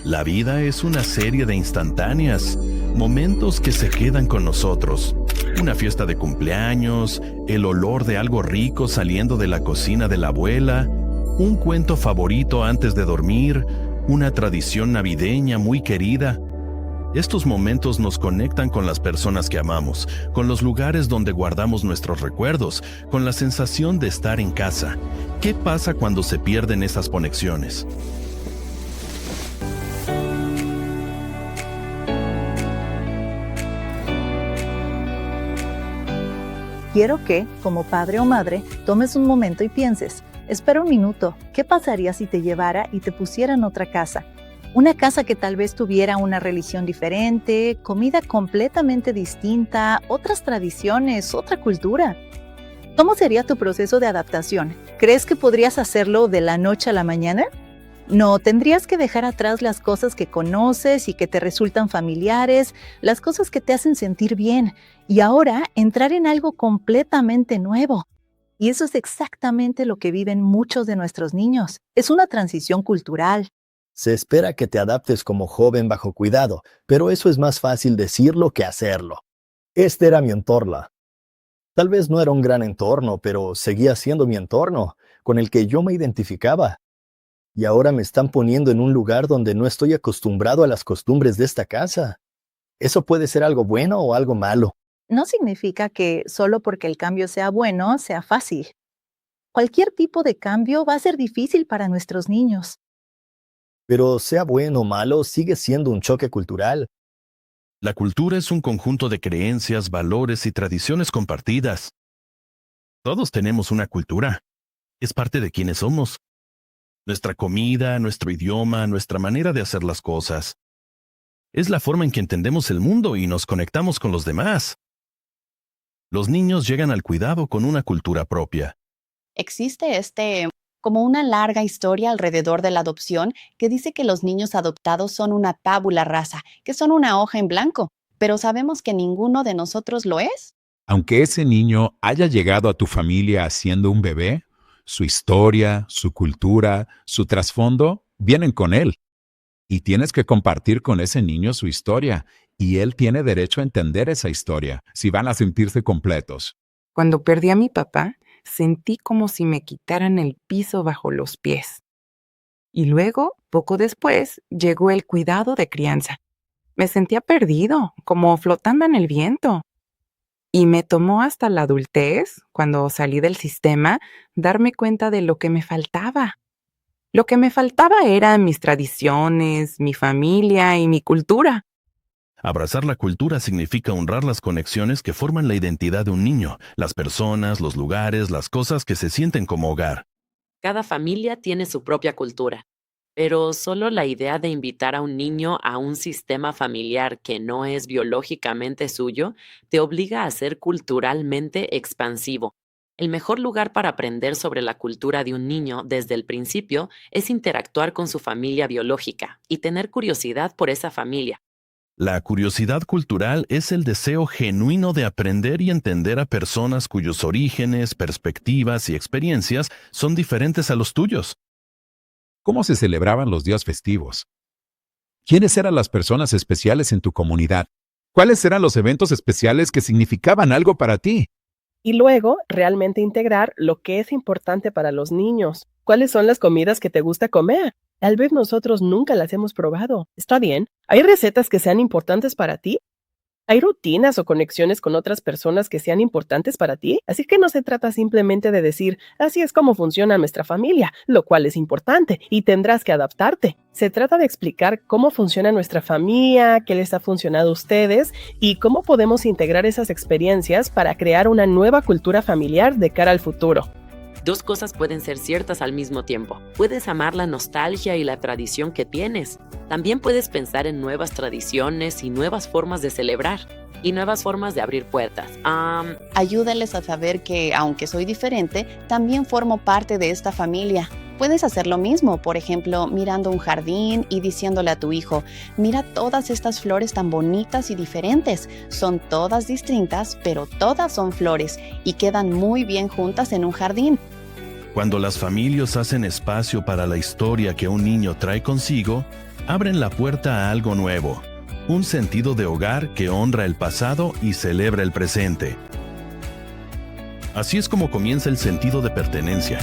La vida es una serie de instantáneas, momentos que se quedan con nosotros. Una fiesta de cumpleaños, el olor de algo rico saliendo de la cocina de la abuela, un cuento favorito antes de dormir, una tradición navideña muy querida. Estos momentos nos conectan con las personas que amamos, con los lugares donde guardamos nuestros recuerdos, con la sensación de estar en casa. ¿Qué pasa cuando se pierden esas conexiones? Quiero que, como padre o madre, tomes un momento y pienses, espera un minuto, ¿qué pasaría si te llevara y te pusiera en otra casa? Una casa que tal vez tuviera una religión diferente, comida completamente distinta, otras tradiciones, otra cultura. ¿Cómo sería tu proceso de adaptación? ¿Crees que podrías hacerlo de la noche a la mañana? No, tendrías que dejar atrás las cosas que conoces y que te resultan familiares, las cosas que te hacen sentir bien, y ahora entrar en algo completamente nuevo. Y eso es exactamente lo que viven muchos de nuestros niños. Es una transición cultural. Se espera que te adaptes como joven bajo cuidado, pero eso es más fácil decirlo que hacerlo. Este era mi entorno. Tal vez no era un gran entorno, pero seguía siendo mi entorno, con el que yo me identificaba. Y ahora me están poniendo en un lugar donde no estoy acostumbrado a las costumbres de esta casa. Eso puede ser algo bueno o algo malo. No significa que solo porque el cambio sea bueno, sea fácil. Cualquier tipo de cambio va a ser difícil para nuestros niños. Pero sea bueno o malo, sigue siendo un choque cultural. La cultura es un conjunto de creencias, valores y tradiciones compartidas. Todos tenemos una cultura. Es parte de quienes somos. Nuestra comida, nuestro idioma, nuestra manera de hacer las cosas. Es la forma en que entendemos el mundo y nos conectamos con los demás. Los niños llegan al cuidado con una cultura propia. Existe como una larga historia alrededor de la adopción que dice que los niños adoptados son una tabula rasa, que son una hoja en blanco, pero sabemos que ninguno de nosotros lo es. Aunque ese niño haya llegado a tu familia siendo un bebé, su historia, su cultura, su trasfondo vienen con él. Y tienes que compartir con ese niño su historia, y él tiene derecho a entender esa historia, si van a sentirse completos. Cuando perdí a mi papá, sentí como si me quitaran el piso bajo los pies. Y luego, poco después, llegó el cuidado de crianza. Me sentía perdido, como flotando en el viento. Y me tomó hasta la adultez, cuando salí del sistema, darme cuenta de lo que me faltaba. Lo que me faltaba eran mis tradiciones, mi familia y mi cultura. Abrazar la cultura significa honrar las conexiones que forman la identidad de un niño, las personas, los lugares, las cosas que se sienten como hogar. Cada familia tiene su propia cultura, pero solo la idea de invitar a un niño a un sistema familiar que no es biológicamente suyo te obliga a ser culturalmente expansivo. El mejor lugar para aprender sobre la cultura de un niño desde el principio es interactuar con su familia biológica y tener curiosidad por esa familia. La curiosidad cultural es el deseo genuino de aprender y entender a personas cuyos orígenes, perspectivas y experiencias son diferentes a los tuyos. ¿Cómo se celebraban los días festivos? ¿Quiénes eran las personas especiales en tu comunidad? ¿Cuáles eran los eventos especiales que significaban algo para ti? Y luego, realmente integrar lo que es importante para los niños. ¿Cuáles son las comidas que te gusta comer? Tal vez nosotros nunca las hemos probado. ¿Está bien? ¿Hay recetas que sean importantes para ti? ¿Hay rutinas o conexiones con otras personas que sean importantes para ti? Así que no se trata simplemente de decir, así es como funciona nuestra familia, lo cual es importante y tendrás que adaptarte. Se trata de explicar cómo funciona nuestra familia, qué les ha funcionado a ustedes y cómo podemos integrar esas experiencias para crear una nueva cultura familiar de cara al futuro. Dos cosas pueden ser ciertas al mismo tiempo. Puedes amar la nostalgia y la tradición que tienes. También puedes pensar en nuevas tradiciones y nuevas formas de celebrar. Y nuevas formas de abrir puertas. Ayúdales a saber que, aunque soy diferente, también formo parte de esta familia. Puedes hacer lo mismo, por ejemplo, mirando un jardín y diciéndole a tu hijo, mira todas estas flores tan bonitas y diferentes. Son todas distintas, pero todas son flores y quedan muy bien juntas en un jardín. Cuando las familias hacen espacio para la historia que un niño trae consigo, abren la puerta a algo nuevo, un sentido de hogar que honra el pasado y celebra el presente. Así es como comienza el sentido de pertenencia.